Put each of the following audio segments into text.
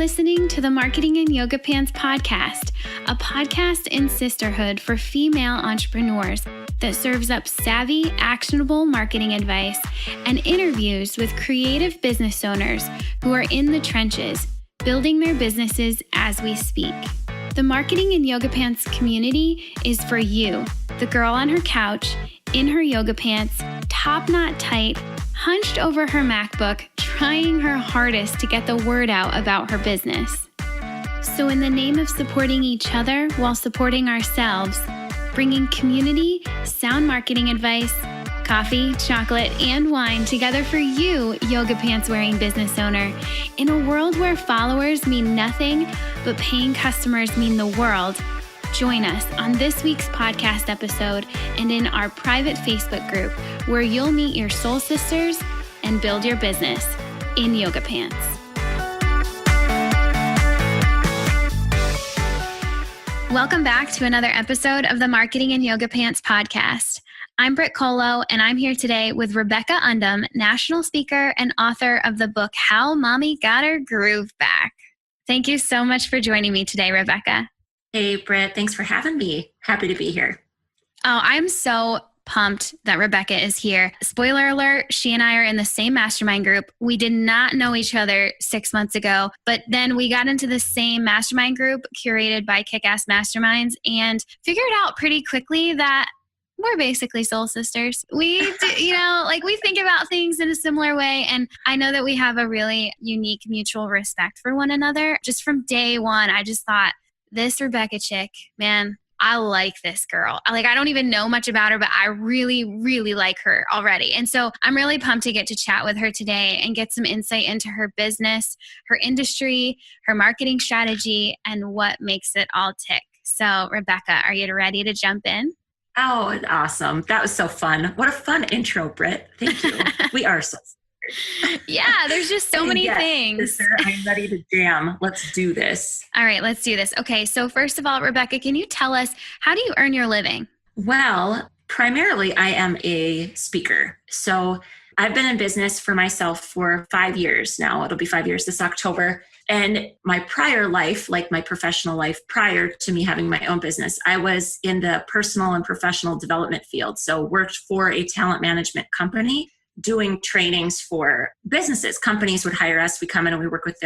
listening to the Marketing and Yoga Pants podcast, a podcast in sisterhood for female entrepreneurs that serves up savvy, actionable marketing advice and interviews with creative business owners who are in the trenches, building their businesses as we speak. The Marketing and Yoga Pants community is for you, the girl on her couch, in her yoga pants, top knot tight, hunched over her MacBook, trying her hardest to get the word out about her business. So in the name of supporting each other while supporting ourselves, bringing community, sound marketing advice, coffee, chocolate, and wine together for you, yoga pants wearing business owner, in a world where followers mean nothing, but paying customers mean the world, join us on this week's podcast episode and in our private Facebook group where you'll meet your soul sisters and build your business in yoga pants. Welcome back to another episode of the Marketing and Yoga Pants podcast. I'm Brit and I'm here today with Rebecca Undem, national speaker and author of the book, How Mommy Got Her Groove Back. Thank you so much for joining me today, Rebecca. Hey, Brit. Thanks for having me. Happy to be here. Oh, I'm so pumped that Rebecca is here. Spoiler alert, she and I are in the same mastermind group. We did not know each other 6 months ago, but then we got into the same mastermind group curated by Kick-Ass Masterminds and figured out pretty quickly that we're basically soul sisters. We do, we think about things in a similar way. And I know that we have a really unique mutual respect for one another. Just from day one, I just thought, this Rebecca chick, man, I like this girl. I don't even know much about her, but I really, really like her already. And so I'm really pumped to get to chat with her today and get some insight into her business, her industry, her marketing strategy, and what makes it all tick. So Rebecca, are you ready to jump in? Oh, awesome. That was so fun. What a fun intro, Brit. Thank you. We are so Yeah, there's just so many things. Sister, I'm ready to jam. Let's do this. All right, let's do this. Okay, so first of all, Rebecca, can you tell us, how do you earn your living? Well, primarily I am a speaker. So I've been in business for myself for 5 years now. It'll be 5 years this October. And my prior life, like my professional life prior to me having my own business, I was in the personal and professional development field. So worked for a talent management company doing trainings for businesses. Companies would hire us. We come in and we work with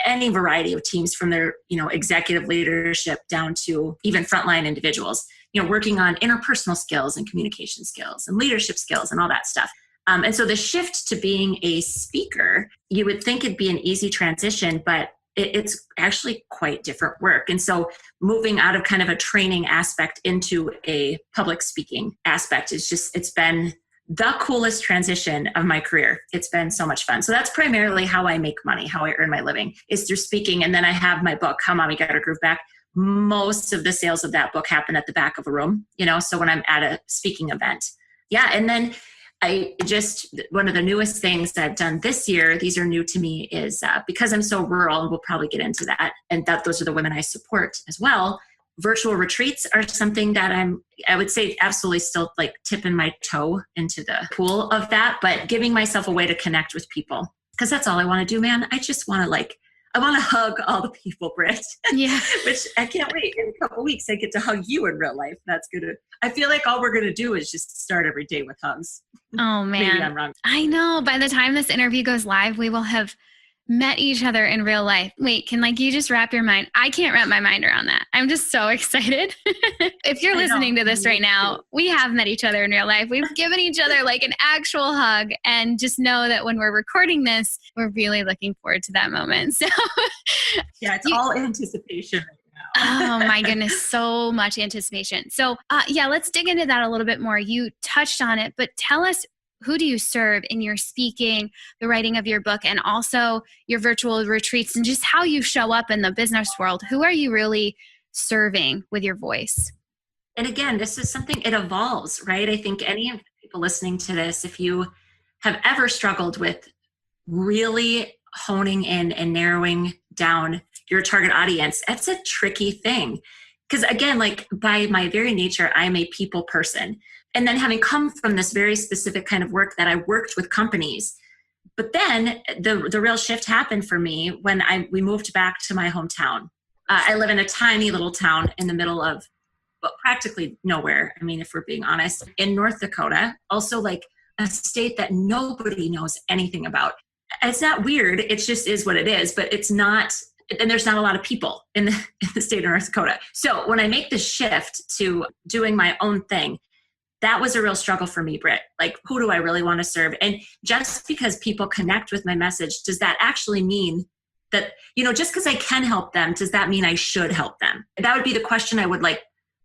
any variety of teams from their, executive leadership down to even frontline individuals, working on interpersonal skills and communication skills and leadership skills and all that stuff. And so the shift to being a speaker, you would think it'd be an easy transition, but it's actually quite different work. And so moving out of kind of a training aspect into a public speaking aspect it's been the coolest transition of my career. It's been so much fun. So that's primarily how I make money, how I earn my living, is through speaking. And then I have my book, How Mommy Got Her Groove Back. Most of the sales of that book happen at the back of a room, so when I'm at a speaking event. Yeah. And then one of the newest things that I've done this year, these are new to me, is because I'm so rural, and we'll probably get into that, and that those are the women I support as well. Virtual retreats are something that I would say absolutely still tipping my toe into the pool of that, but giving myself a way to connect with people, because that's all I want to do, man. I just want to I want to hug all the people, Brit. Yeah. Which I can't wait. In a couple of weeks, I get to hug you in real life. I feel like all we're going to do is just start every day with hugs. Oh, man. Maybe I'm wrong. I know. By the time this interview goes live, we will have met each other in real life. Wait, can you just wrap your mind? I can't wrap my mind around that. I'm just so excited. If you're listening to this right now, we have met each other in real life. We've given each other an actual hug, and just know that when we're recording this, we're really looking forward to that moment. So yeah, it's all anticipation right now. Oh my goodness, so much anticipation. So let's dig into that a little bit more. You touched on it, but tell us, who do you serve in your speaking, the writing of your book, and also your virtual retreats, and just how you show up in the business world? Who are you really serving with your voice? And again, this is something, it evolves, right? I think any of the people listening to this, if you have ever struggled with really honing in and narrowing down your target audience, that's a tricky thing. Because again, by my very nature, I'm a people person. And then having come from this very specific kind of work that I worked with companies, But then the real shift happened for me when we moved back to my hometown. I live in a tiny little town in the middle of, well, practically nowhere. I mean, if we're being honest, in North Dakota, also like a state that nobody knows anything about. It's not weird. It just is what it is, but it's not, and there's not a lot of people in the state of North Dakota. So when I make the shift to doing my own thing, that was a real struggle for me, Brit. Like, who do I really want to serve? And just because people connect with my message, does that actually mean that, just because I can help them, does that mean I should help them? That would be the question I would like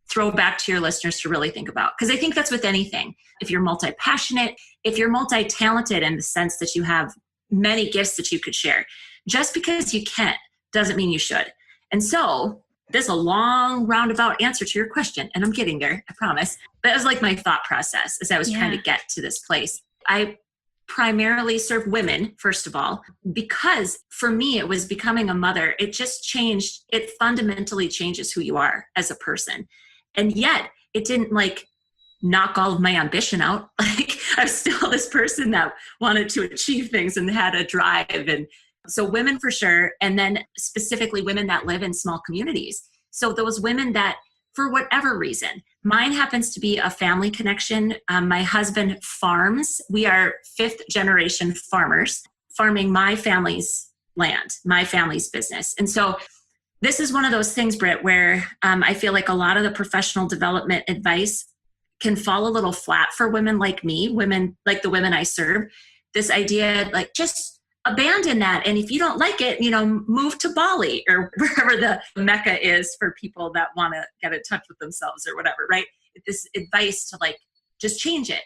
throw back to your listeners to really think about. Because I think that's with anything. If you're multi-passionate, if you're multi-talented in the sense that you have many gifts that you could share, just because you can doesn't mean you should. And so this is a long roundabout answer to your question, and I'm getting there, I promise. That was like my thought process as I was trying to get to this place. I primarily serve women, first of all, because for me, it was becoming a mother. It just changed. It fundamentally changes who you are as a person. And yet it didn't like knock all of my ambition out. Like, I'm still this person that wanted to achieve things and had a drive. And so women for sure. And then specifically women that live in small communities. So those women that, for whatever reason, mine happens to be a family connection. My husband farms. We are 5th generation farmers, farming my family's land, my family's business. And so this is one of those things, Brit, where I feel like a lot of the professional development advice can fall a little flat for women like me, women like the women I serve. This idea, like, just abandon that. And if you don't like it, move to Bali or wherever the Mecca is for people that want to get in touch with themselves or whatever, right? This advice to like, just change it.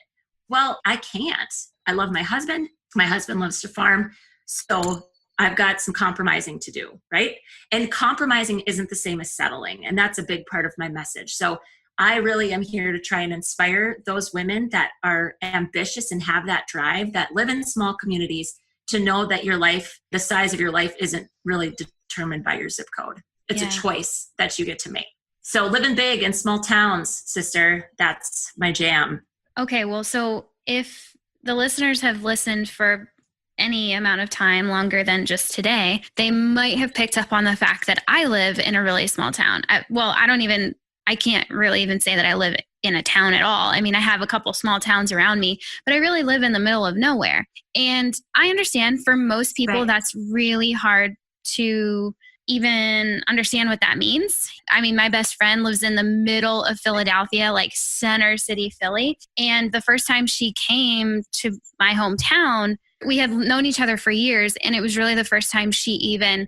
Well, I can't. I love my husband. My husband loves to farm. So I've got some compromising to do, right? And compromising isn't the same as settling. And that's a big part of my message. So I really am here to try and inspire those women that are ambitious and have that drive, that live in small communities, to know that your life, the size of your life, isn't really determined by your zip code. It's a choice that you get to make. So living big in small towns, sister, that's my jam. Okay, well, so if the listeners have listened for any amount of time longer than just today, they might have picked up on the fact that I live in a really small town. I can't really even say that I live in a town at all. I mean, I have a couple small towns around me, but I really live in the middle of nowhere. And I understand for most people, that's really hard to even understand what that means. I mean, my best friend lives in the middle of Philadelphia, like center city Philly. And the first time she came to my hometown, we had known each other for years. And it was really the first time she even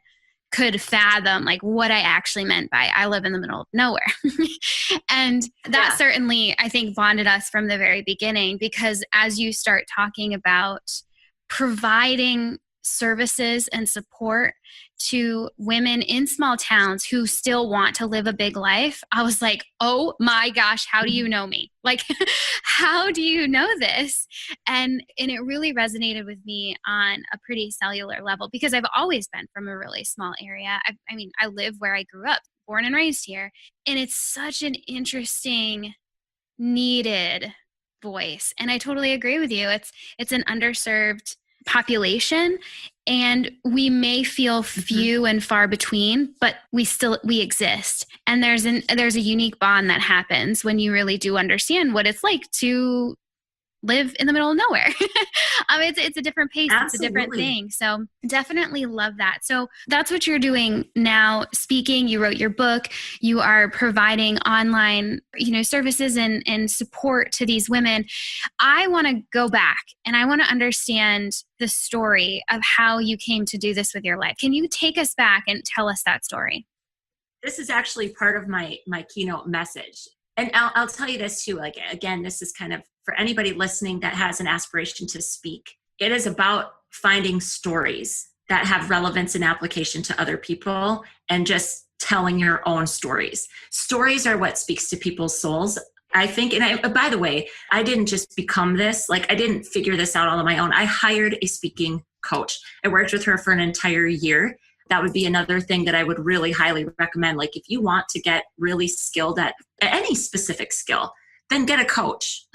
could fathom like what I actually meant by I live in the middle of nowhere. And that certainly, I think, bonded us from the very beginning, because as you start talking about providing services and support to women in small towns who still want to live a big life, I was like, oh my gosh, how do you know me? Like, how do you know this? And it really resonated with me on a pretty cellular level, because I've always been from a really small area. I mean, I live where I grew up, born and raised here. And it's such an interesting, needed voice. And I totally agree with you. It's an underserved population, and we may feel few and far between, but we exist. And there's a unique bond that happens when you really do understand what it's like to live in the middle of nowhere. It's a different pace. Absolutely. It's a different thing. So definitely love that. So that's what you're doing now. Speaking, you wrote your book, you are providing online, services and support to these women. I want to go back and I want to understand the story of how you came to do this with your life. Can you take us back and tell us that story? This is actually part of my keynote message. And I'll tell you this too, like, again, this is kind of for anybody listening that has an aspiration to speak. It is about finding stories that have relevance and application to other people and just telling your own stories. Stories are what speaks to people's souls. I think, and by the way, I didn't just become this, like I didn't figure this out all on my own. I hired a speaking coach. I worked with her for an entire year. That would be another thing that I would really highly recommend. Like, if you want to get really skilled at any specific skill, then get a coach.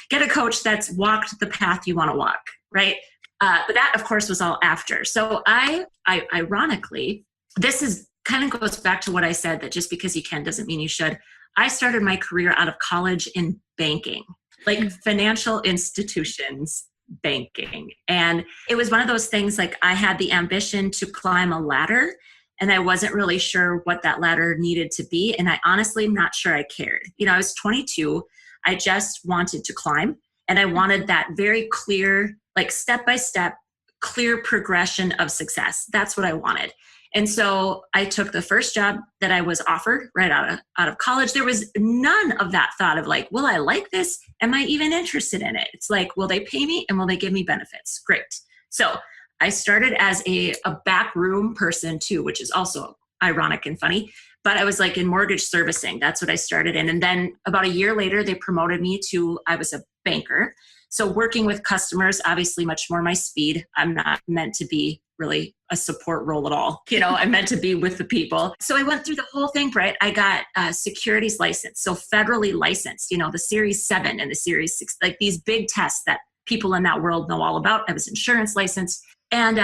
Get a coach that's walked the path you want to walk, right? But that, of course, was all after. So I ironically, this is kind of goes back to what I said, that just because you can doesn't mean you should. I started my career out of college in banking, like financial institutions banking. And it was one of those things, like I had the ambition to climb a ladder, and I wasn't really sure what that ladder needed to be. And I honestly am not sure I cared. I was 22. I just wanted to climb, and I wanted that very clear, like step-by-step, clear progression of success. That's what I wanted. And so I took the first job that I was offered right out of college. There was none of that thought of like, will I like this? Am I even interested in it? It's like, will they pay me and will they give me benefits? Great. So I started as a backroom person too, which is also ironic and funny, but I was like in mortgage servicing. That's what I started in. And then about a year later, they promoted me to, I was a banker. So working with customers, obviously much more my speed. I'm not meant to be really a support role at all. I'm meant to be with the people. So I went through the whole thing, Brit. I got a securities license. So federally licensed, the Series 7 and the Series 6, like these big tests that people in that world know all about. I was insurance licensed, and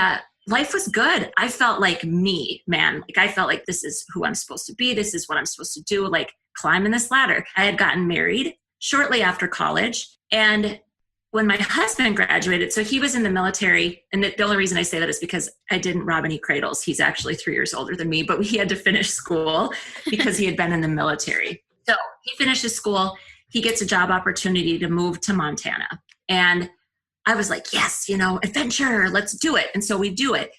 life was good. I felt like me, man. Like I felt like this is who I'm supposed to be. This is what I'm supposed to do, like climbing this ladder. I had gotten married shortly after college, and when my husband graduated, so he was in the military, and the only reason I say that is because I didn't rob any cradles. He's actually 3 years older than me, but he had to finish school because he had been in the military. So he finishes school, he gets a job opportunity to move to Montana. And I was like, yes, adventure, let's do it. And so we do it.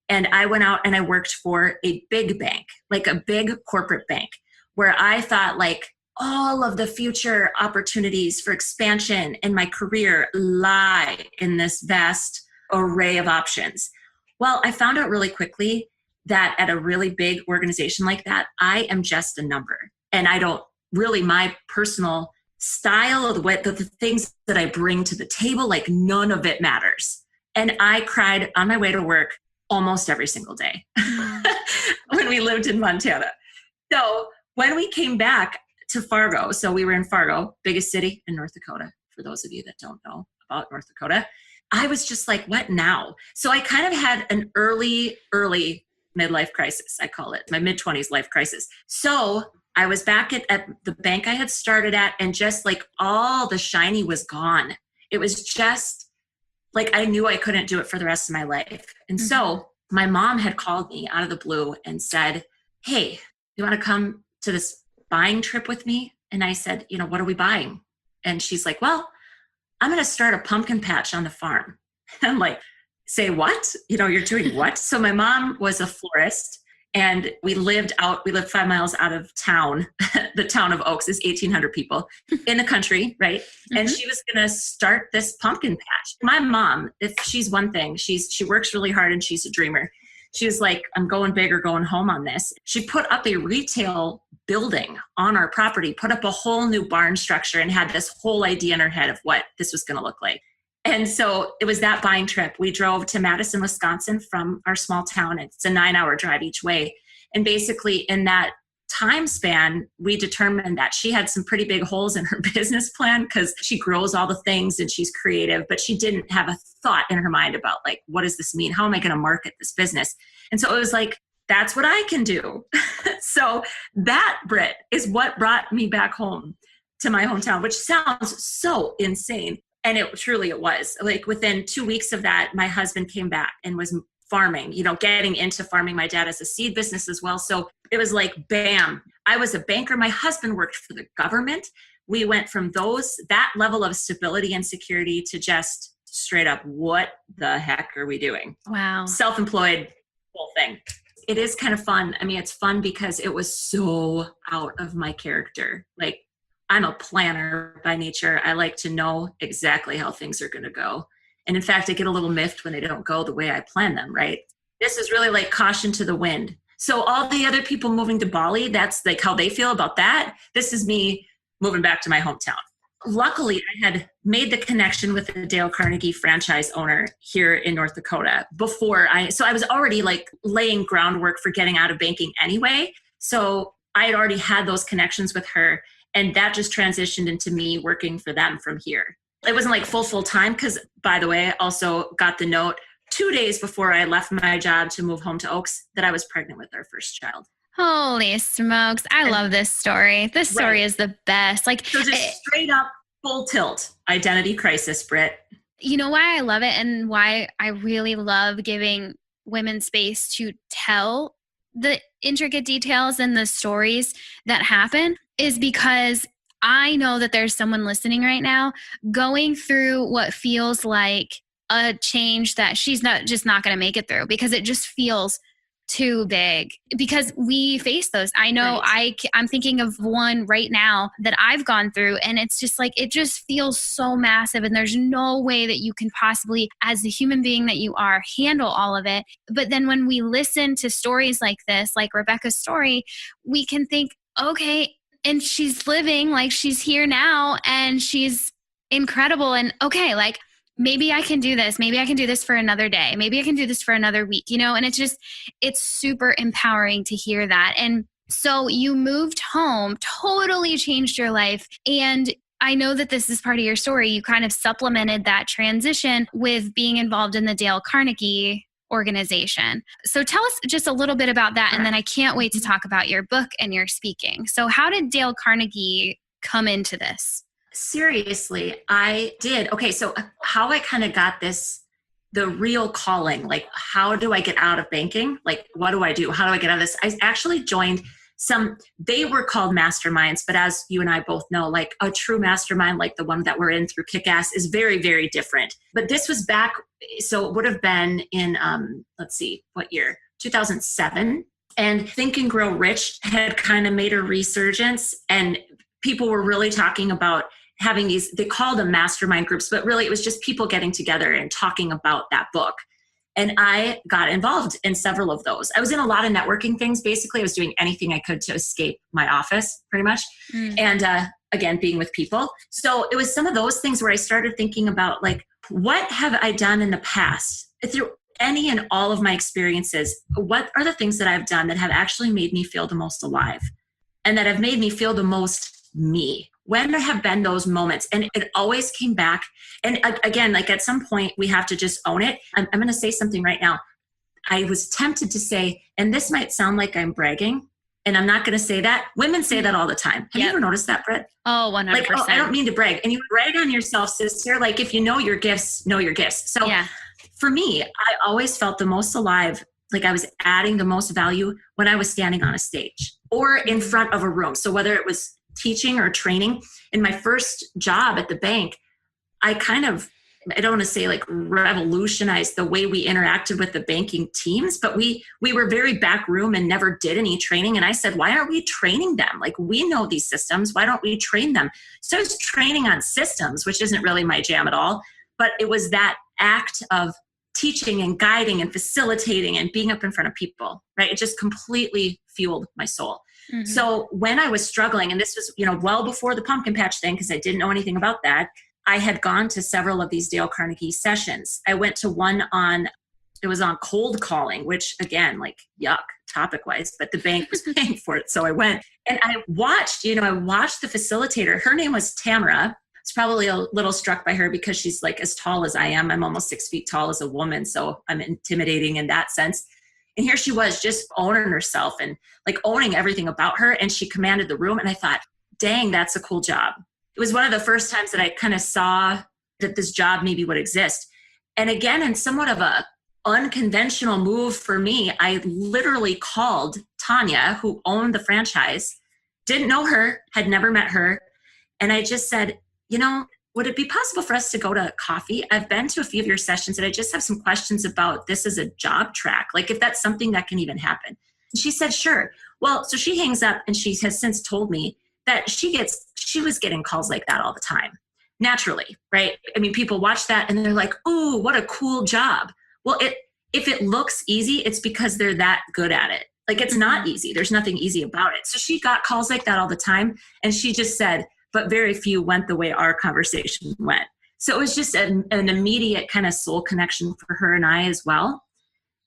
And I went out and I worked for a big bank, like a big corporate bank, where I thought like, all of the future opportunities for expansion in my career lie in this vast array of options. Well, I found out really quickly that at a really big organization like that, I am just a number. And I don't really, my personal style of the things that I bring to the table, like none of it matters. And I cried on my way to work almost every single day when we lived in Montana. So when we came back to Fargo. So we were in Fargo, biggest city in North Dakota, for those of you that don't know about North Dakota. I was just like, what now? So I kind of had an early midlife crisis, I call it, my mid-20s life crisis. So I was back at the bank I had started at, and just like all the shiny was gone. It was just like I knew I couldn't do it for the rest of my life. And so my mom had called me out of the blue and said, hey, you want to come to this buying trip with me? And I said, what are we buying? And she's like, well, I'm going to start a pumpkin patch on the farm. I'm like, say what? You're doing what? So my mom was a florist, and we lived 5 miles out of town. The town of Oaks is 1,800 people in the country, right? And she was going to start this pumpkin patch. My mom, if she's one thing, she works really hard and she's a dreamer. She was like, I'm going big or going home on this. She put up a retail building on our property, put up a whole new barn structure, and had this whole idea in her head of what this was going to look like. And so it was that buying trip. We drove to Madison, Wisconsin from our small town. It's a 9-hour drive each way. And basically in that time span, we determined that she had some pretty big holes in her business plan, because she grows all the things and she's creative, but she didn't have a thought in her mind about like, what does this mean? How am I going to market this business? And so it was like, that's what I can do. So that, Brit, is what brought me back home to my hometown, which sounds so insane. And it truly was. Like within 2 weeks of that, my husband came back and was farming, getting into farming. My dad has a seed business as well. So it was like, bam, I was a banker. My husband worked for the government. We went from that level of stability and security to just straight up, what the heck are we doing? Wow. Self-employed, whole thing. It is kind of fun. I mean, it's fun because it was so out of my character. Like, I'm a planner by nature. I like to know exactly how things are going to go. And in fact, I get a little miffed when they don't go the way I plan them, right? This is really like caution to the wind. So all the other people moving to Bali, that's like how they feel about that. This is me moving back to my hometown. Luckily, I had made the connection with the Dale Carnegie franchise owner here in North Dakota so I was already like laying groundwork for getting out of banking anyway. So I had already had those connections with her, and that just transitioned into me working for them from here. It wasn't like full time because, by the way, I also got the note 2 days before I left my job to move home to Oaks that I was pregnant with our first child. Holy smokes. I love this story. This story is the best. Like, so just straight up full tilt identity crisis, Brit. You know why I love it and why I really love giving women space to tell the intricate details and the stories that happen is because I know that there's someone listening right now going through what feels like a change that she's not going to make it through because it just feels too big, because we face those. I know I'm thinking of one right now that I've gone through, and it's just like, it just feels so massive, and there's no way that you can possibly, as the human being that you are, handle all of it. But then when we listen to stories like this, like Rebecca's story, we can think, okay, and she's living, like she's here now and she's incredible, and okay, like maybe I can do this. Maybe I can do this for another day. Maybe I can do this for another week, and it's super empowering to hear that. And so you moved home, totally changed your life. And I know that this is part of your story. You kind of supplemented that transition with being involved in the Dale Carnegie organization. So tell us just a little bit about that. And then I can't wait to talk about your book and your speaking. So how did Dale Carnegie come into this? Seriously, I did. Okay, so how I kind of got the real calling, like how do I get out of banking? Like, what do I do? How do I get out of this? I actually joined they were called masterminds, but as you and I both know, like a true mastermind, like the one that we're in through Kick-Ass, is very, very different. But this was back, so it would have been in, let's see, what year? 2007. And Think and Grow Rich had kind of made a resurgence, and people were really talking about having these, they called them mastermind groups, but really it was just people getting together and talking about that book. And I got involved in several of those. I was in a lot of networking things. Basically, I was doing anything I could to escape my office, pretty much. And again, being with people. So it was some of those things where I started thinking about, like, what have I done in the past? Through any and all of my experiences, what are the things that I've done that have actually made me feel the most alive and that have made me feel the most me? When there have been those moments, and it always came back. And again, like at some point we have to just own it. I'm going to say something right now. I was tempted to say, and this might sound like I'm bragging, and I'm not going to say that. Women say that all the time. Have you ever noticed that, Brit? Oh, 100%. Like, oh, I don't mean to brag. And you brag on yourself, sister. Like, if you know your gifts, know your gifts. So for me, I always felt the most alive, like I was adding the most value when I was standing on a stage or in front of a room. So whether it was teaching or training, in my first job at the bank, I don't want to say like revolutionized the way we interacted with the banking teams, but we were very back room and never did any training. And I said, why aren't we training them? Like, we know these systems. Why don't we train them? So I was training on systems, which isn't really my jam at all, but it was that act of teaching and guiding and facilitating and being up in front of people, right? It just completely fueled my soul. Mm-hmm. So when I was struggling, and this was, well before the pumpkin patch thing, because I didn't know anything about that, I had gone to several of these Dale Carnegie sessions. I went to one on cold calling, which again, like, yuck, topic wise, but the bank was paying for it. So I went and I watched the facilitator. Her name was Tamara. I was probably a little struck by her because she's like as tall as I am. I'm almost 6 feet tall as a woman. So I'm intimidating in that sense. And here she was just owning herself and like owning everything about her. And she commanded the room. And I thought, dang, that's a cool job. It was one of the first times that I kind of saw that this job maybe would exist. And again, in somewhat of a unconventional move for me, I literally called Tanya, who owned the franchise, didn't know her, had never met her. And I just said, would it be possible for us to go to coffee? I've been to a few of your sessions and I just have some questions about this as a job track. Like, if that's something that can even happen. And she said, sure. Well, so she hangs up and she has since told me that she was getting calls like that all the time, naturally, right? I mean, people watch that and they're like, oh, what a cool job. Well, if it looks easy, it's because they're that good at it. Like, it's not easy. There's nothing easy about it. So she got calls like that all the time. And she just said, but very few went the way our conversation went. So it was just an immediate kind of soul connection for her and I as well.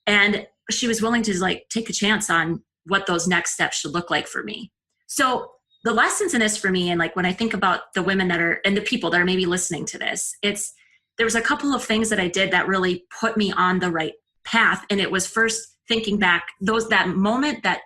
And she was willing to like take a chance on what those next steps should look like for me. So the lessons in this for me, and like when I think about the women that are, and the people that are maybe listening to this, there was a couple of things that I did that really put me on the right path. And it was first thinking back, that moment, that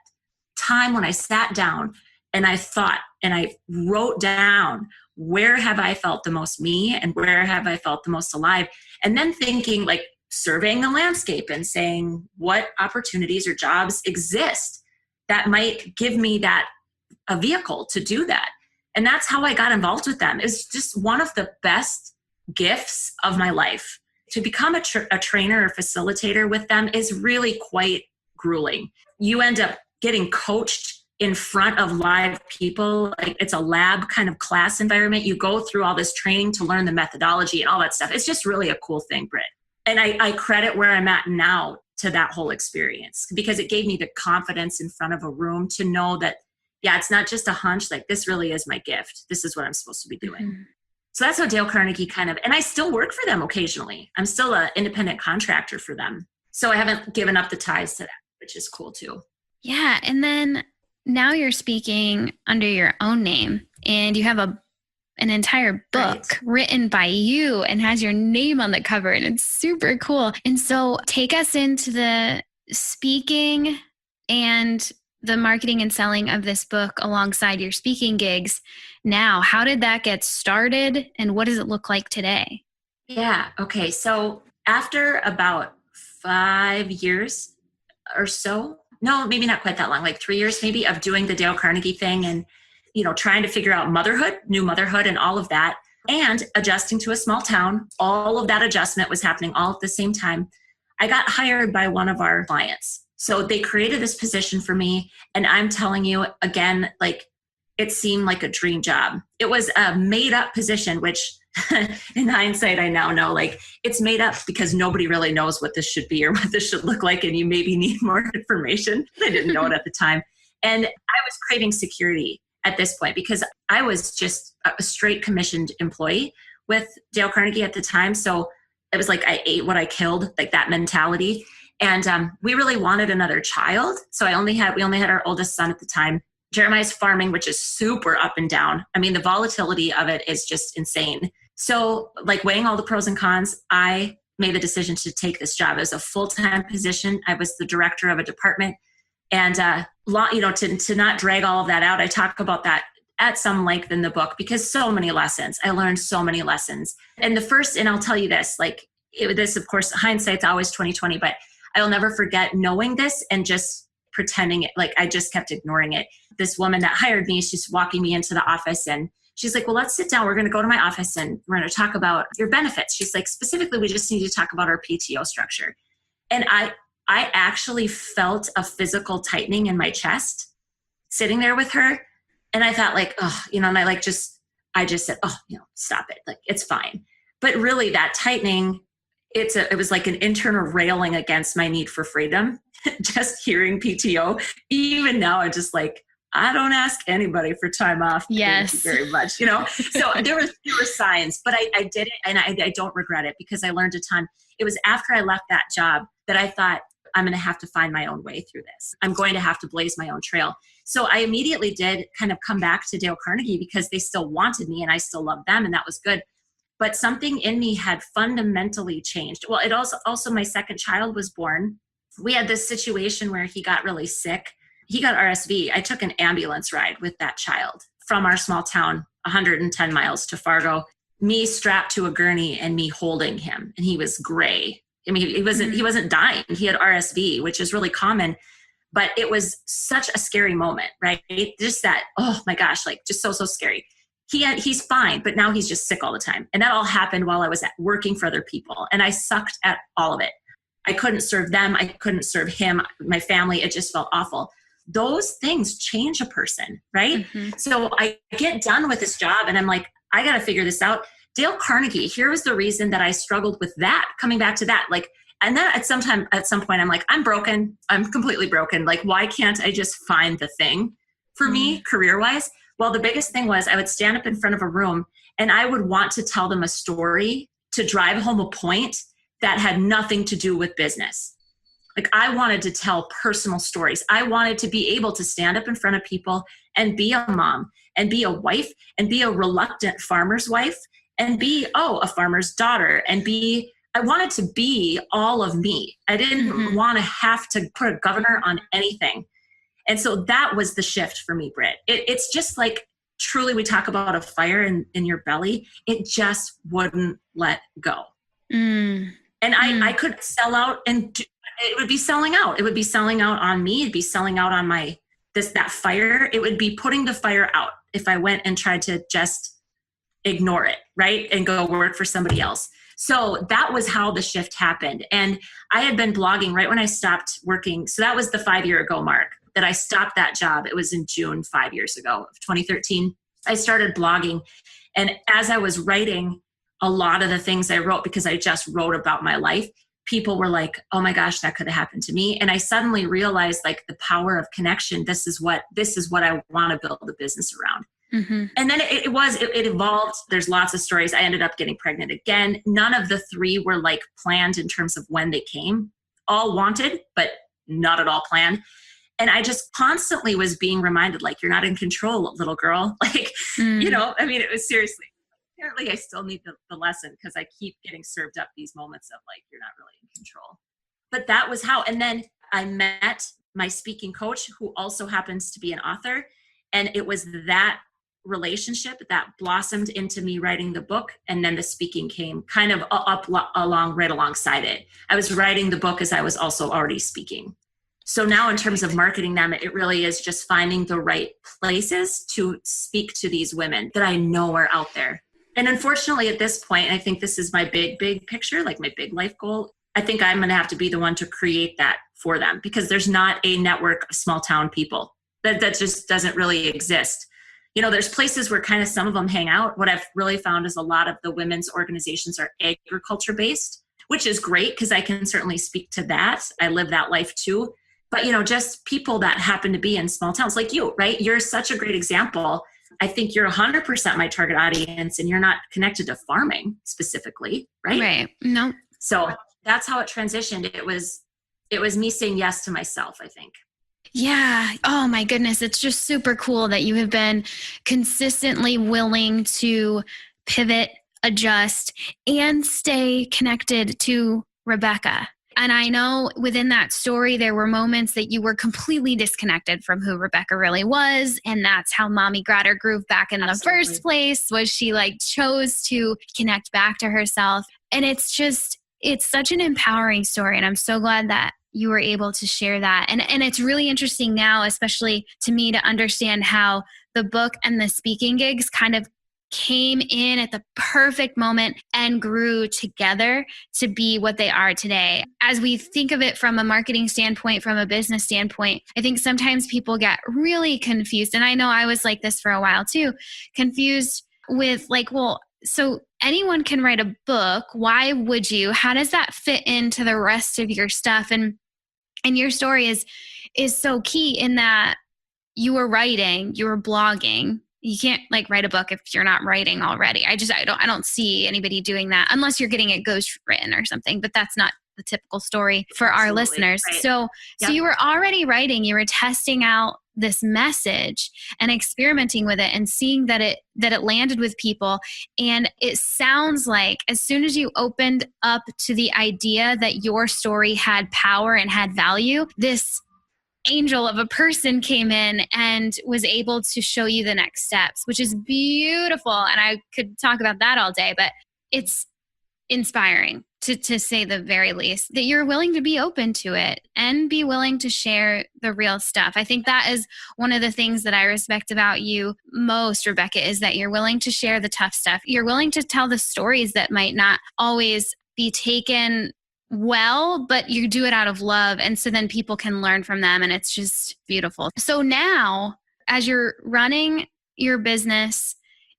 time when I sat down and I thought and I wrote down, where have I felt the most me and where have I felt the most alive? And then thinking, like surveying the landscape and saying what opportunities or jobs exist that might give me a vehicle to do that. And that's how I got involved with them. It's just one of the best gifts of my life. To become a trainer or facilitator with them is really quite grueling. You end up getting coached in front of live people. Like it's a lab kind of class environment. You go through all this training to learn the methodology and all that stuff. It's just really a cool thing, Brit. And I credit where I'm at now to that whole experience, because it gave me the confidence in front of a room to know that, yeah, it's not just a hunch, like this really is my gift. This is what I'm supposed to be doing. Mm-hmm. So that's how Dale Carnegie and I still work for them occasionally. I'm still an independent contractor for them. So I haven't given up the ties to that, which is cool too. Yeah. And then now you're speaking under your own name, and you have an entire book written by you and has your name on the cover, and it's super cool. And so take us into the speaking and the marketing and selling of this book alongside your speaking gigs. Now, how did that get started and what does it look like today? Yeah. Okay. So after about 5 years or so, no, maybe not quite that long, like 3 years maybe, of doing the Dale Carnegie thing and, trying to figure out new motherhood and all of that, and adjusting to a small town. All of that adjustment was happening all at the same time. I got hired by one of our clients. So they created this position for me. And I'm telling you again, like it seemed like a dream job. It was a made up position, which in hindsight, I now know, like it's made up because nobody really knows what this should be or what this should look like. And you maybe need more information. I didn't know it at the time. And I was craving security at this point because I was just a straight commissioned employee with Dale Carnegie at the time. So it was like I ate what I killed, like that mentality. And we really wanted another child. So we only had our oldest son at the time. Jeremiah's farming, which is super up and down. I mean, the volatility of it is just insane. So like weighing all the pros and cons, I made the decision to take this job as a full-time position. I was the director of a department. And, to not drag all of that out, I talk about that at some length in the book because so many lessons. I learned so many lessons. And the first, and I'll tell you this, this, of course, hindsight's always 20/20, but I'll never forget knowing this and just pretending it, like I just kept ignoring it. This woman that hired me, she's walking me into the office and she's like, well, let's sit down. We're going to go to my office and we're going to talk about your benefits. She's like, specifically, we just need to talk about our PTO structure. And I actually felt a physical tightening in my chest sitting there with her. And I thought like, and I just said, stop it. Like, it's fine. But really that tightening, it was like an internal railing against my need for freedom. Just hearing PTO, even now, I'm just like, I don't ask anybody for time off. Yes. Thank you very much. So there were signs, but I did it and I don't regret it because I learned a ton. It was after I left that job that I thought, I'm going to have to find my own way through this. I'm going to have to blaze my own trail. So I immediately did kind of come back to Dale Carnegie because they still wanted me and I still loved them and that was good. But something in me had fundamentally changed. Well, it also my second child was born. We had this situation where he got really sick. He got RSV. I took an ambulance ride with that child from our small town, 110 miles to Fargo, me strapped to a gurney and me holding him. And he was gray. I mean, he wasn't dying. He had RSV, which is really common, but it was such a scary moment, right? Just that, oh my gosh, like just so scary. He's fine, but now he's just sick all the time. And that all happened while I was working for other people. And I sucked at all of it. I couldn't serve them. I couldn't serve him, my family. It just felt awful. Those things change a person, right? Mm-hmm. So I get done with this job and I'm like, I got to figure this out. Dale Carnegie, here was the reason that I struggled with that, coming back to that. And then at some point, I'm like, I'm broken. I'm completely broken. Like, why can't I just find the thing for me career-wise? Well, the biggest thing was I would stand up in front of a room and I would want to tell them a story to drive home a point that had nothing to do with business. Like I wanted to tell personal stories. I wanted to be able to stand up in front of people and be a mom and be a wife and be a reluctant farmer's wife and be, a farmer's daughter and I wanted to be all of me. I didn't want to have to put a governor on anything. And so that was the shift for me, Brit. It's just like, truly, we talk about a fire in your belly. It just wouldn't let go. And I could sell out, and it would be selling out. It would be selling out on me. It'd be selling out on that fire. It would be putting the fire out if I went and tried to just ignore it, right? And go work for somebody else. So that was how the shift happened. And I had been blogging right when I stopped working. So that was the 5-year ago mark that I stopped that job. It was in June 5 years ago of 2013. I started blogging. And as I was writing a lot of the things I wrote, because I just wrote about my life, people were like, oh my gosh, that could have happened to me. And I suddenly realized like the power of connection. This is what I want to build a business around. And then it evolved. There's lots of stories. I ended up getting pregnant again. None of the 3 were like planned in terms of when they came. All wanted, but not at all planned. And I just constantly was being reminded, like, you're not in control, little girl. Like, it was seriously. Apparently I still need the lesson because I keep getting served up these moments of like, you're not really in control. But that was how. And then I met my speaking coach, who also happens to be an author. And it was that relationship that blossomed into me writing the book. And then the speaking came kind of right alongside it. I was writing the book as I was also already speaking. So now in terms of marketing them, it really is just finding the right places to speak to these women that I know are out there. And unfortunately at this point, I think this is my big picture, like my big life goal. I think I'm going to have to be the one to create that for them, because there's not a network of small town people that just doesn't really exist. There's places where kind of some of them hang out. What I've really found is a lot of the women's organizations are agriculture based, which is great because I can certainly speak to that. I live that life too. But, just people that happen to be in small towns like you, right? You're such a great example. I think you're 100% my target audience, and you're not connected to farming specifically, right? Right. No. So that's how it transitioned. It was me saying yes to myself, I think. Yeah. Oh my goodness. It's just super cool that you have been consistently willing to pivot, adjust, and stay connected to Rebecca. And I know within that story, there were moments that you were completely disconnected from who Rebecca really was. And that's how Mommy got her groove back in the first place, was she chose to connect back to herself. And it's such an empowering story. And I'm so glad that you were able to share that. And it's really interesting now, especially to me, to understand how the book and the speaking gigs kind of came in at the perfect moment and grew together to be what they are today. As we think of it from a marketing standpoint, from a business standpoint, I think sometimes people get really confused. And I know I was like this for a while too, confused with so anyone can write a book. Why would you? How does that fit into the rest of your stuff? And your story is so key in that you were writing, you were blogging. You can't write a book if you're not writing already. I don't see anybody doing that unless you're getting it ghost written or something, but that's not the typical story for our listeners. Right. So you were already writing, you were testing out this message and experimenting with it and seeing that it landed with people. And it sounds like as soon as you opened up to the idea that your story had power and had value, this angel of a person came in and was able to show you the next steps, which is beautiful. And I could talk about that all day, but it's inspiring to say the very least, that you're willing to be open to it and be willing to share the real stuff. I think that is one of the things that I respect about you most, Rebecca, is that you're willing to share the tough stuff. You're willing to tell the stories that might not always be taken well, but you do it out of love. And so then people can learn from them, and it's just beautiful. So now, as you're running your business,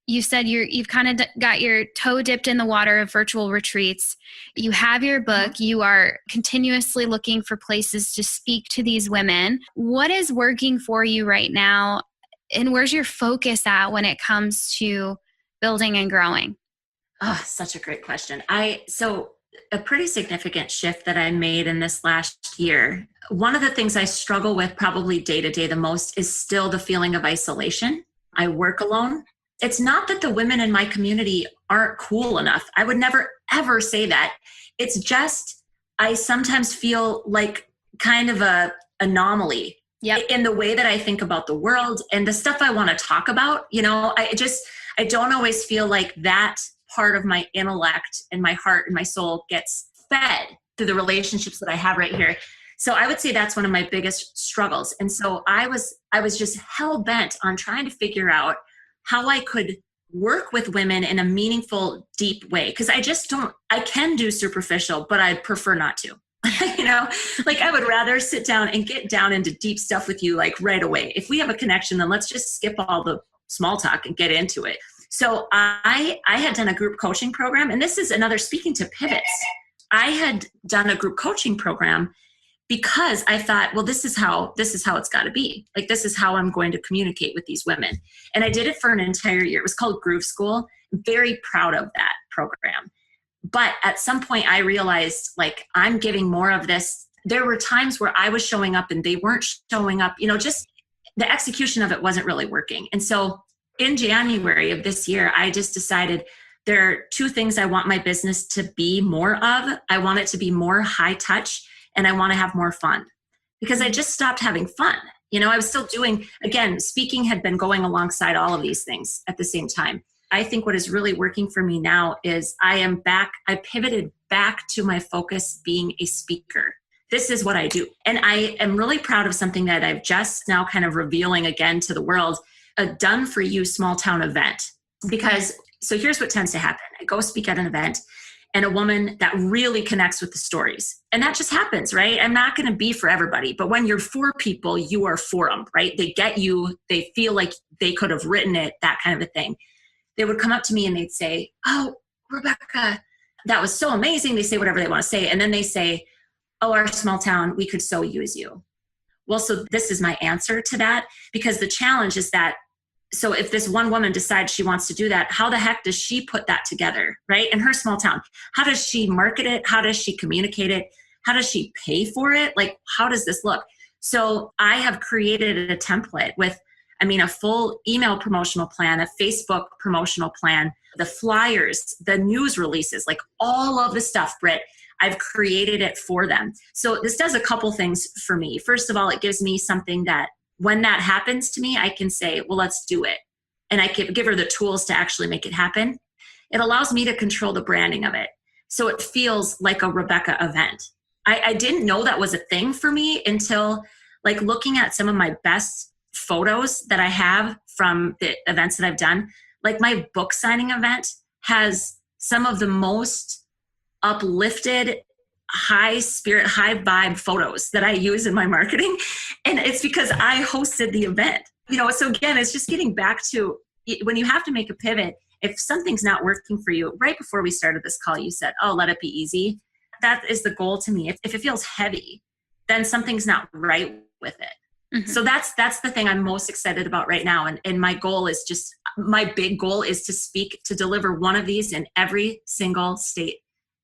you said you've kind of got your toe dipped in the water of virtual retreats. You have your book. You are continuously looking for places to speak to these women. What is working for you right now? And where's your focus at when it comes to building and growing? Oh, such a great question. So a pretty significant shift that I made in this last year. One of the things I struggle with probably day to day the most is still the feeling of isolation. I work alone. It's not that the women in my community aren't cool enough. I would never, ever say that. It's just, I sometimes feel like kind of a anomaly in the way that I think about the world and the stuff I want to talk about. I don't always feel like that part of my intellect and my heart and my soul gets fed through the relationships that I have right here. So I would say that's one of my biggest struggles. And so I was just hell bent on trying to figure out how I could work with women in a meaningful, deep way. Cause I can do superficial, but I prefer not to. I would rather sit down and get down into deep stuff with you like right away. If we have a connection, then let's just skip all the small talk and get into it. So I had done a group coaching program, and this is another, speaking to pivots. I had done a group coaching program because I thought, well, this is how it's got to be. Like, this is how I'm going to communicate with these women. And I did it for an entire year. It was called Groove School. I'm very proud of that program. But at some point I realized, like, I'm giving more of this. There were times where I was showing up and they weren't showing up, just the execution of it wasn't really working. And so in January of this year, I just decided there are two things I want my business to be more of. I want it to be more high touch, and I want to have more fun, because I just stopped having fun. I was still doing, again, speaking had been going alongside all of these things at the same time. I think what is really working for me now is I pivoted back to my focus being a speaker. This is what I do. And I am really proud of something that I've just now kind of revealing again to the world, a done for you small town event. Because, so here's what tends to happen. I go speak at an event and a woman that really connects with the stories. And that just happens, right? I'm not going to be for everybody, but when you're for people, you are for them, right? They get you, they feel like they could have written it, that kind of a thing. They would come up to me and they'd say, "Oh, Rebecca, that was so amazing." They say whatever they want to say. And then they say, "Oh, our small town, we could so use you." Well, so this is my answer to that, because the challenge is that, so if this one woman decides she wants to do that, how the heck does she put that together, right? In her small town, how does she market it? How does she communicate it? How does she pay for it? Like, how does this look? So I have created a template with, a full email promotional plan, a Facebook promotional plan, the flyers, the news releases, like all of the stuff, Brit, I've created it for them. So this does a couple things for me. First of all, it gives me something that when that happens to me, I can say, well, let's do it. And I give her the tools to actually make it happen. It allows me to control the branding of it. So it feels like a Rebecca event. I didn't know that was a thing for me until, like, looking at some of my best photos that I have from the events that I've done. Like, my book signing event has some of the most uplifted, high spirit, high vibe photos that I use in my marketing. And it's because I hosted the event. So again, it's just getting back to when you have to make a pivot. If something's not working for you, right before we started this call, you said, "Oh, let it be easy." That is the goal to me. If it feels heavy, then something's not right with it. Mm-hmm. So that's the thing I'm most excited about right now. And my goal is my big goal is to deliver one of these in every single state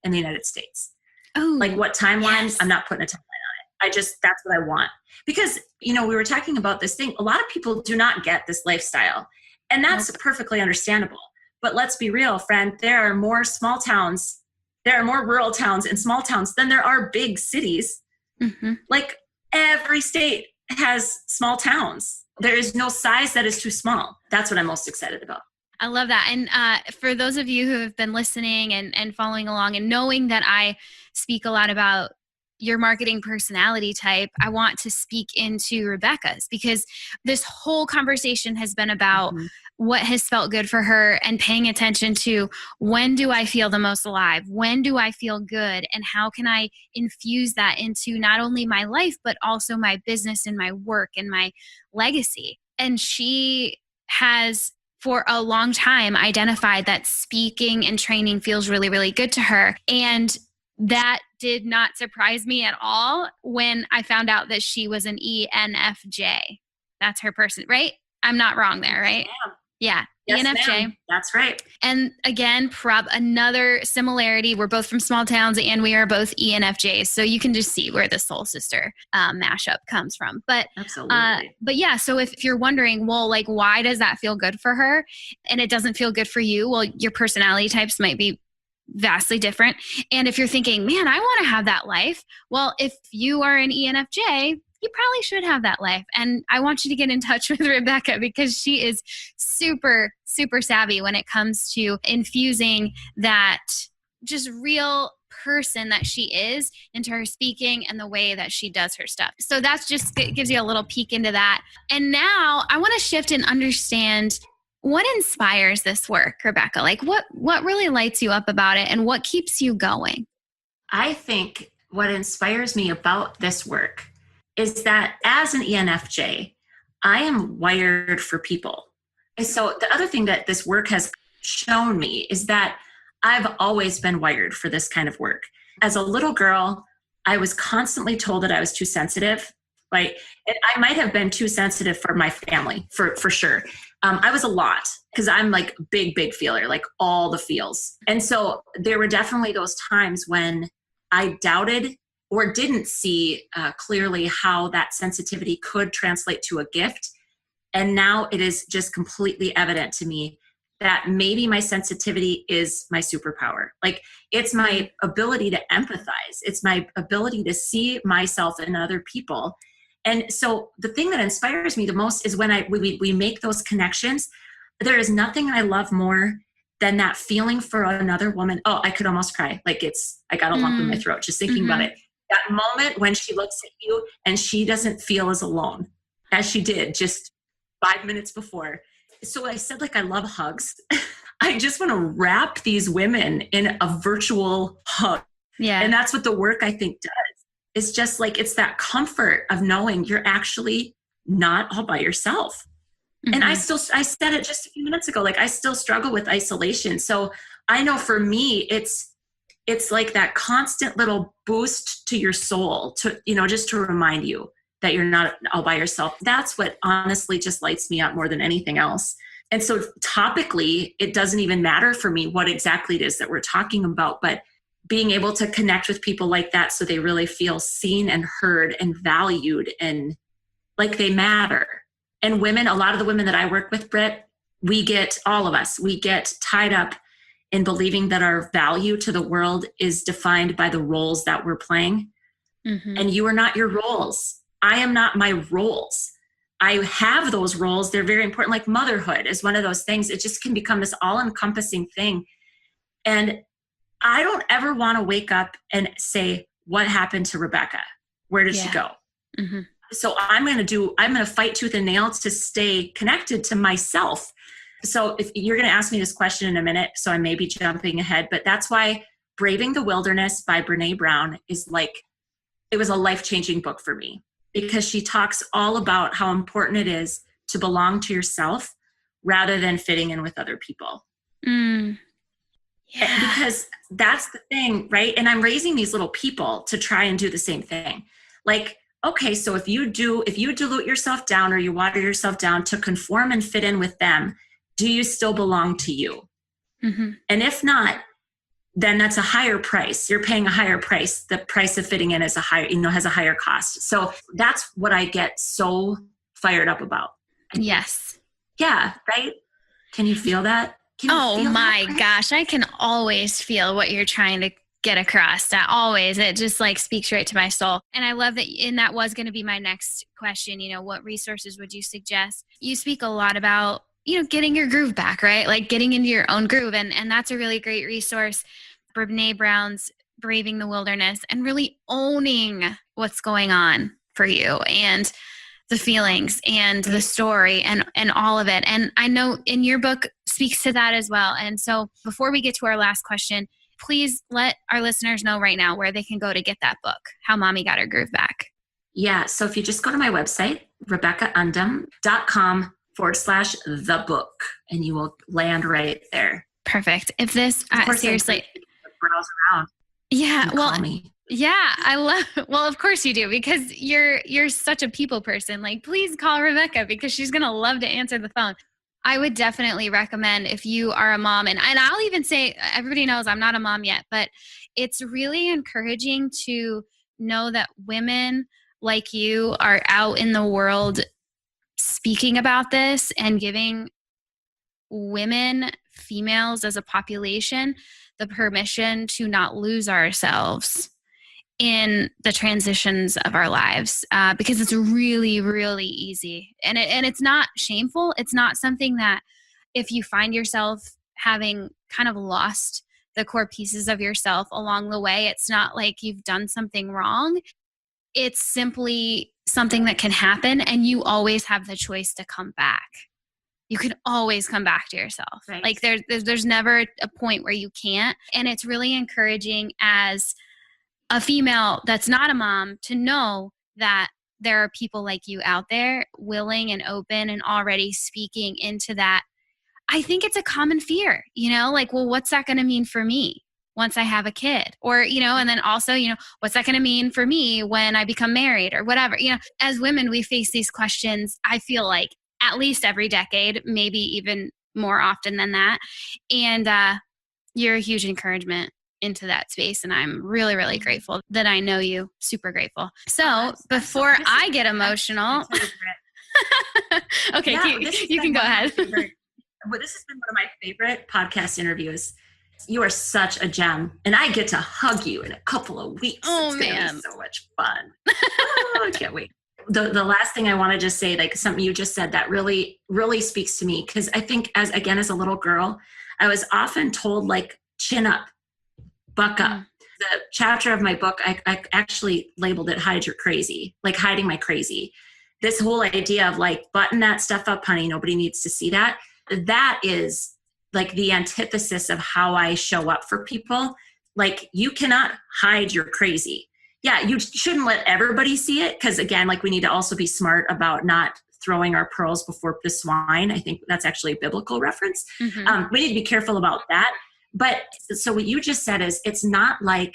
in the United States. Oh, like, what timelines? Yes. I'm not putting a timeline on it. That's what I want. Because, we were talking about this thing. A lot of people do not get this lifestyle, and that's perfectly understandable. But let's be real, friend. There are more small towns. There are more rural towns and small towns than there are big cities. Mm-hmm. Like, every state has small towns. There is no size that is too small. That's what I'm most excited about. I love that. And for those of you who have been listening and following along and knowing that I speak a lot about your marketing personality type, I want to speak into Rebecca's, because this whole conversation has been about what has felt good for her and paying attention to, when do I feel the most alive? When do I feel good? And how can I infuse that into not only my life, but also my business and my work and my legacy? And she has, for a long time, identified that speaking and training feels really, really good to her. And that did not surprise me at all when I found out that she was an ENFJ. That's her person, right? I'm not wrong there, right? Yeah. Yes, ENFJ. ma'am. That's right. And again, another similarity. We're both from small towns and we are both ENFJs. So you can just see where the soul sister mashup comes from. Absolutely. But yeah, so if you're wondering, well, like, why does that feel good for her and it doesn't feel good for you? Well, your personality types might be vastly different. And if you're thinking, man, I want to have that life. Well, if you are an ENFJ, you probably should have that life. And I want you to get in touch with Rebecca because she is super, super savvy when it comes to infusing that just real person that she is into her speaking and the way that she does her stuff. So that's just, it gives you a little peek into that. And now I want to shift and understand what inspires this work, Rebecca. Like what really lights you up about it and what keeps you going? I think what inspires me about this work is that as an ENFJ, I am wired for people. And so the other thing that this work has shown me is that I've always been wired for this kind of work. As a little girl, I was constantly told that I was too sensitive, right? And I might have been too sensitive for my family, for sure. I was a lot because I'm like big feeler, like all the feels. And so there were definitely those times when I doubted or didn't see clearly how that sensitivity could translate to a gift. And now it is just completely evident to me that maybe my sensitivity is my superpower. Like it's my ability to empathize. It's my ability to see myself in other people. And so the thing that inspires me the most is when we make those connections. There is nothing I love more than that feeling for another woman. Oh, I could almost cry. Like I got a lump in my throat just thinking about it. That moment when she looks at you and she doesn't feel as alone as she did just 5 minutes before. So I said, like, I love hugs. I just want to wrap these women in a virtual hug. Yeah. And that's what the work I think does. It's just like, it's that comfort of knowing you're actually not all by yourself. And I said it just a few minutes ago, like I still struggle with isolation. So I know for me, it's like that constant little boost to your soul to, just to remind you that you're not all by yourself. That's what honestly just lights me up more than anything else. And so topically, it doesn't even matter for me what exactly it is that we're talking about, but being able to connect with people like that so they really feel seen and heard and valued and like they matter. And women, a lot of the women that I work with, Brit, all of us get tied up in believing that our value to the world is defined by the roles that we're playing. And you are not your roles. I am not my roles. I have those roles. They're very important. Like motherhood is one of those things. It just can become this all-encompassing thing. And I don't ever want to wake up and say, what happened to Rebecca? Where did she go? So I'm going to fight tooth and nail to stay connected to myself. So if you're going to ask me this question in a minute, so I may be jumping ahead, but that's why Braving the Wilderness by Brené Brown is like, it was a life-changing book for me because she talks all about how important it is to belong to yourself rather than fitting in with other people. Yeah. Because that's the thing, right? And I'm raising these little people to try and do the same thing. Like, okay, so if you dilute yourself down or you water yourself down to conform and fit in with them, do you still belong to you? And if not, then that's a higher price. You're paying a higher price. The price of fitting in is has a higher cost. So that's what I get so fired up about. Yes. Yeah. Right. Can you feel that? Gosh. I can always feel what you're trying to get across. It just like speaks right to my soul. And I love that. And that was going to be my next question. What resources would you suggest? You speak a lot about, getting your groove back, right? Like getting into your own groove. And that's a really great resource. Brené Brown's Braving the Wilderness and really owning what's going on for you and the feelings and the story and all of it. And I know in your book speaks to that as well. And so before we get to our last question, please let our listeners know right now where they can go to get that book, How Mommy Got Her Groove Back. Yeah. So if you just go to my website, RebeccaUndem.com/the book, and you will land right there. Perfect. If this, seriously. Browse around. Yeah. Well, call me. Yeah, of course you do, because you're such a people person. Like, please call Rebecca because she's going to love to answer the phone. I would definitely recommend if you are a mom, and I'll even say, everybody knows I'm not a mom yet, but it's really encouraging to know that women like you are out in the world speaking about this and giving women, females as a population, the permission to not lose ourselves in the transitions of our lives, because it's really, really easy. And it's not shameful. It's not something that if you find yourself having kind of lost the core pieces of yourself along the way, it's not like you've done something wrong. It's simply something that can happen, and you always have the choice to come back. You can always come back to yourself. Right. Like there's never a point where you can't. And it's really encouraging as a female that's not a mom to know that there are people like you out there willing and open and already speaking into that. I think it's a common fear, like, well, what's that going to mean for me once I have a kid? Or, and then also, what's that going to mean for me when I become married or whatever? As women, we face these questions, I feel like at least every decade, maybe even more often than that. And you're a huge encouragement into that space. And I'm really, really grateful that I know you. Super grateful. So before I get emotional, okay, yeah, you can go ahead. But this has been one of my favorite podcast interviews. You are such a gem, and I get to hug you in a couple of weeks. Oh, it's man. gonna be so much fun. I can't wait. The last thing I want to just say, like something you just said that really, really speaks to me, because I think as a little girl, I was often told, like, chin up, buck up. The chapter of my book, I actually labeled it Hide Your Crazy, like hiding my crazy. This whole idea of like, button that stuff up, honey, nobody needs to see that. That is like the antithesis of how I show up for people. Like, you cannot hide your crazy. Yeah, you shouldn't let everybody see it, because again, like, we need to also be smart about not throwing our pearls before the swine. I think that's actually a biblical reference. Mm-hmm. We need to be careful about that. But so what you just said is, it's not like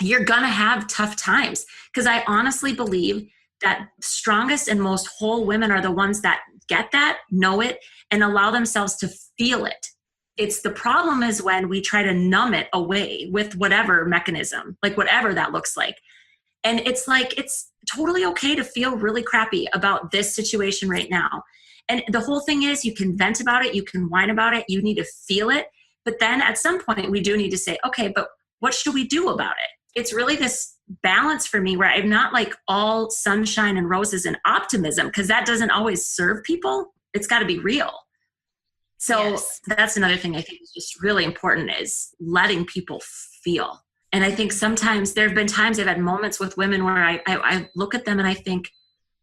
you're going to have tough times, because I honestly believe that strongest and most whole women are the ones that get that, know it, and allow themselves to feel it. It's the problem is when we try to numb it away with whatever mechanism, like whatever that looks like. And it's like, it's totally okay to feel really crappy about this situation right now. And the whole thing is, you can vent about it, you can whine about it, you need to feel it. But then at some point we do need to say, okay, but what should we do about it? It's really this balance for me where I'm not like all sunshine and roses and optimism, because that doesn't always serve people. It's got to be real. So yes. That's another thing I think is just really important, is letting people feel. And I think sometimes there have been times I've had moments with women where I look at them and I think,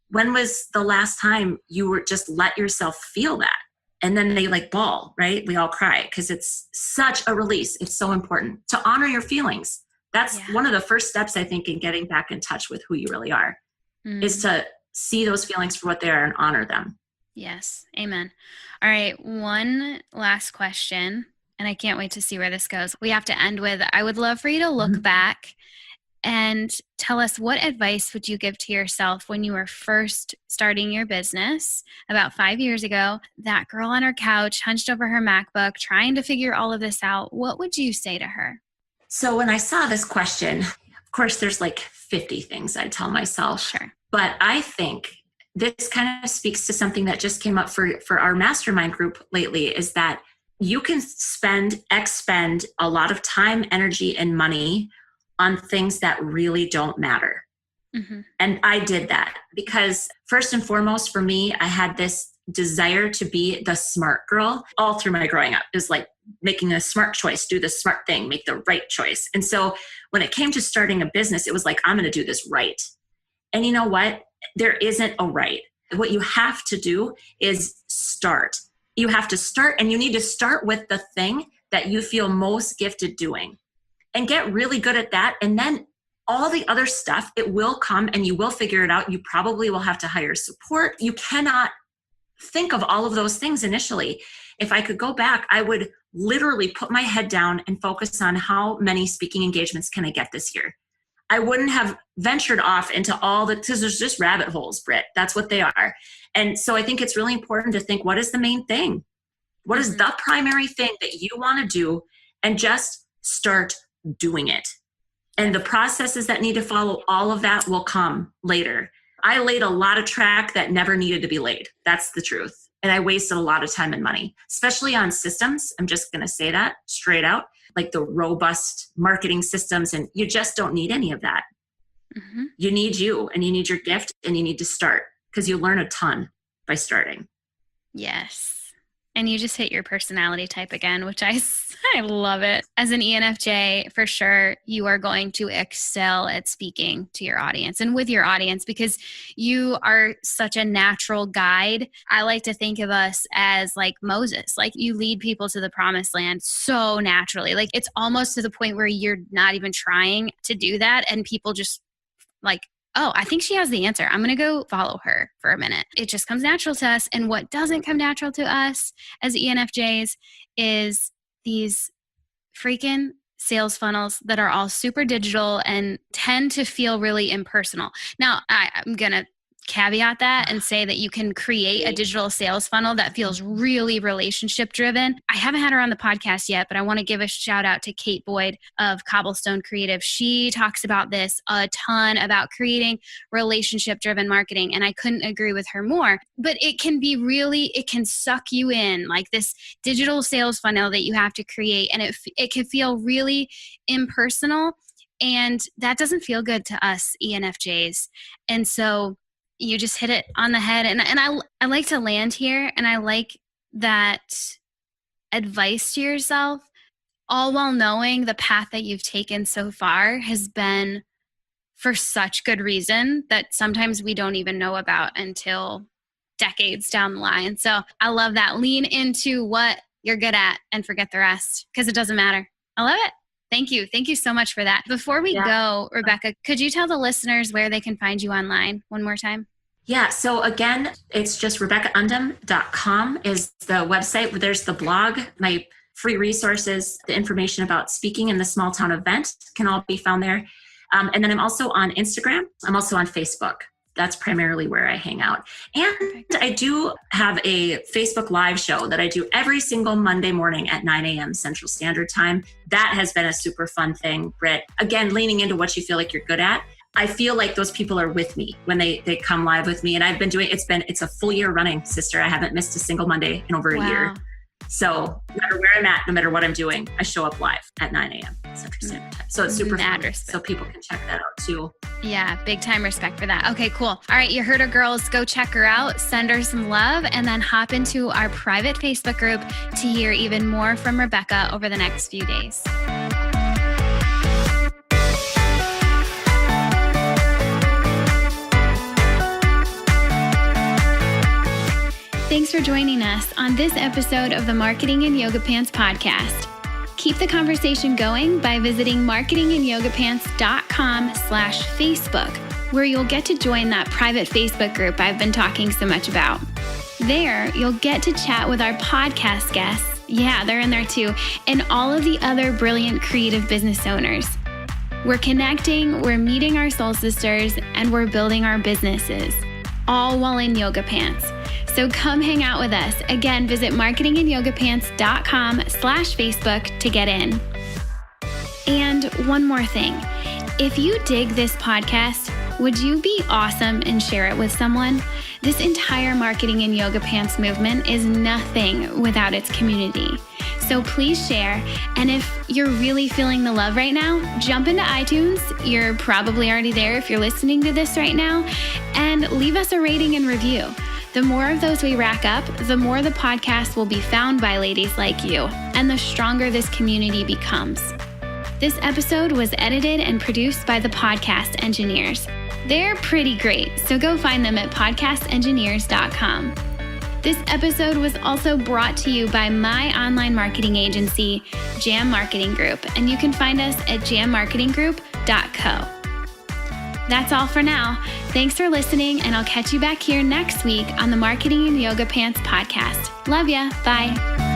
when was the last time you were just let yourself feel that? And then they like bawl, right? We all cry, because it's such a release. It's so important to honor your feelings. That's one of the first steps, I think, in getting back in touch with who you really are, is to see those feelings for what they are and honor them. Yes. Amen. All right. One last question, and I can't wait to see where this goes. We have to end with, I would love for you to look back and tell us, what advice would you give to yourself when you were first starting your business about 5 years ago? That girl on her couch, hunched over her MacBook, trying to figure all of this out. What would you say to her? So when I saw this question, of course, there's like 50 things I'd tell myself. Sure. But I think this kind of speaks to something that just came up for our mastermind group lately, is that you can expend a lot of time, energy, and money on things that really don't matter. Mm-hmm. And I did that because first and foremost for me, I had this desire to be the smart girl all through my growing up. It was like making a smart choice, do the smart thing, make the right choice. And so when it came to starting a business, it was like, I'm going to do this right. And you know what? There isn't a right. What you have to do is start. You have to start, and you need to start with the thing that you feel most gifted doing and get really good at that. And then all the other stuff, it will come and you will figure it out. You probably will have to hire support. You cannot think of all of those things initially. If I could go back, I would literally put my head down and focus on how many speaking engagements can I get this year. I wouldn't have ventured off into all the, because there's just rabbit holes, Brit. That's what they are. And so I think it's really important to think, what is the main thing? What is the primary thing that you want to do? And just start doing it. And the processes that need to follow all of that will come later. I laid a lot of track that never needed to be laid. That's the truth. And I wasted a lot of time and money, especially on systems. I'm just going to say that straight out, like the robust marketing systems. And you just don't need any of that. You need you, and you need your gift, and you need to start, because you learn a ton by starting. Yes. And you just hit your personality type again, which I love it. As an ENFJ, for sure, you are going to excel at speaking to your audience and with your audience, because you are such a natural guide. I like to think of us as like Moses, like you lead people to the promised land so naturally. Like it's almost to the point where you're not even trying to do that. And people just like, oh, I think she has the answer. I'm going to go follow her for a minute. It just comes natural to us. And what doesn't come natural to us as ENFJs is these freaking sales funnels that are all super digital and tend to feel really impersonal. Now, I'm going to caveat that and say that you can create a digital sales funnel that feels really relationship driven. I haven't had her on the podcast yet, but I want to give a shout out to Kate Boyd of Cobblestone Creative. She talks about this a ton, about creating relationship driven marketing. And I couldn't agree with her more, but it can be really, it can suck you in, like this digital sales funnel that you have to create. And it can feel really impersonal. And that doesn't feel good to us ENFJs. And so you just hit it on the head. And I like to land here, and I like that advice to yourself, all while knowing the path that you've taken so far has been for such good reason that sometimes we don't even know about until decades down the line. So I love that. Lean into what you're good at and forget the rest, because it doesn't matter. I love it. Thank you. Thank you so much for that. Before we go, Rebecca, could you tell the listeners where they can find you online one more time? Yeah. So again, it's just RebeccaUndem.com is the website. There's the blog, my free resources, the information about speaking in the small town event can all be found there. And then I'm also on Instagram. I'm also on Facebook. That's primarily where I hang out. And I do have a Facebook live show that I do every single Monday morning at 9 a.m. Central Standard Time. That has been a super fun thing, Brit. Again, leaning into what you feel like you're good at. I feel like those people are with me when they come live with me. And I've been doing, it's a full year running, sister. I haven't missed a single Monday in over a year. So no matter where I'm at, no matter what I'm doing, I show up live at 9 a.m. Central Standard Time. So it's super fun. So people can check that out too. Yeah, big time respect for that. Okay, cool. All right, you heard her, girls. Go check her out, send her some love, and then hop into our private Facebook group to hear even more from Rebecca over the next few days. Thanks for joining us on this episode of the Marketing in Yoga Pants podcast. Keep the conversation going by visiting marketingin.yogapants.com/Facebook, where you'll get to join that private Facebook group I've been talking so much about. There, you'll get to chat with our podcast guests. Yeah, they're in there too. And all of the other brilliant creative business owners. We're connecting, we're meeting our soul sisters, and we're building our businesses, all while in yoga pants. So come hang out with us. Again, visit marketingin.yogapants.com/Facebook to get in. And one more thing. If you dig this podcast, would you be awesome and share it with someone? This entire Marketing in Yoga Pants movement is nothing without its community. So please share. And if you're really feeling the love right now, jump into iTunes. You're probably already there if you're listening to this right now. And leave us a rating and review. The more of those we rack up, the more the podcast will be found by ladies like you, and the stronger this community becomes. This episode was edited and produced by the Podcast Engineers. They're pretty great, so go find them at podcastengineers.com. This episode was also brought to you by my online marketing agency, Jam Marketing Group, and you can find us at jammarketinggroup.co. That's all for now. Thanks for listening, and I'll catch you back here next week on the Marketing in Yoga Pants podcast. Love ya. Bye.